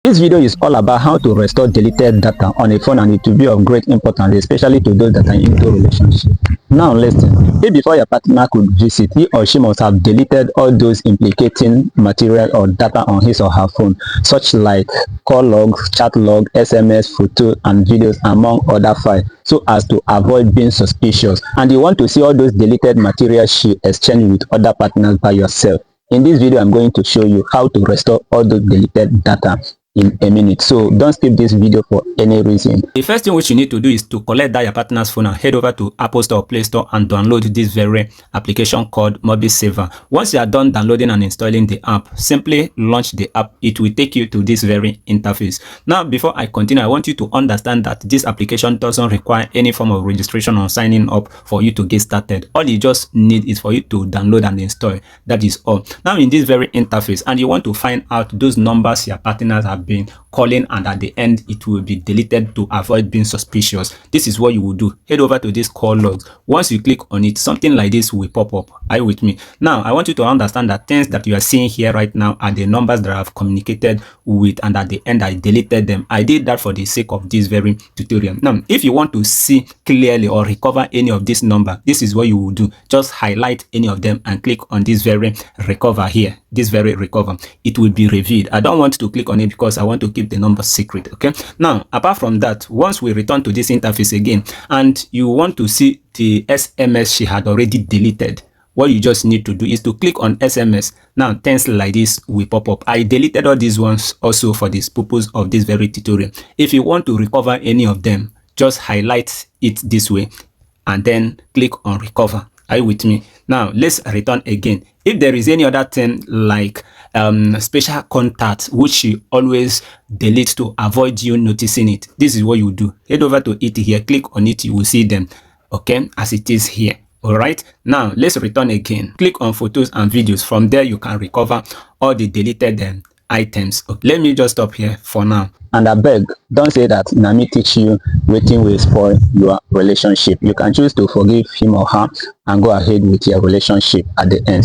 This video is all about how to restore deleted data on a phone, and it will be of great importance, especially to those that are into relationship. Now listen, if before your partner could visit, he or she must have deleted all those implicating material or data on his or her phone, such like call log, chat log, SMS, photo and videos, among other files, so as to avoid being suspicious. And you want to see all those deleted material she exchanged with other partners by yourself. In this video, I'm going to show you how to restore all those deleted data in a minute, so don't skip this video for any reason. The first thing which you need to do is to collect that your partner's phone and head over to Apple Store or Play Store and download this very application called MobiSaver. Once you are done downloading and installing the app, simply launch the app. It will take you to this very interface. Now, before I continue, I want you to understand that this application doesn't require any form of registration or signing up for you to get started. All you just need is for you to download and install. That is all. Now, in this very interface, and you want to find out those numbers your partners have been calling, and at the end it will be deleted to avoid being suspicious. This is what you will do. Head over to this call logs. Once you click on it, something like this will pop up. Are you with me? Now I want you to understand that things that you are seeing here right now are the numbers that I have communicated with, and at the end I deleted them. I did that for the sake of this very tutorial. Now if you want to see clearly or recover any of this number, this is what you will do. Just highlight any of them and click on this very recover here. This very recover, it will be revealed. I don't want to click on it because I want to keep the number secret. Okay, now apart from that, once we return to this interface again and you want to see the SMS she had already deleted, what you just need to do is to click on SMS. Now things like this will pop up. I deleted all these ones also for this purpose of this very tutorial. If you want to recover any of them, just highlight it this way and then click on recover. Are you with me? Now let's return again. If there is any other thing like special contact which you always delete to avoid you noticing it, this is what you do. Head over to it here, click on it, you will see them, okay, as it is here. All right, now let's return again. Click on photos and videos. From there you can recover all the deleted items. Okay, let me just stop here for now. And I beg, don't say that na me teach you wetin will spoil your relationship. You can choose to forgive him or her and go ahead with your relationship at the end.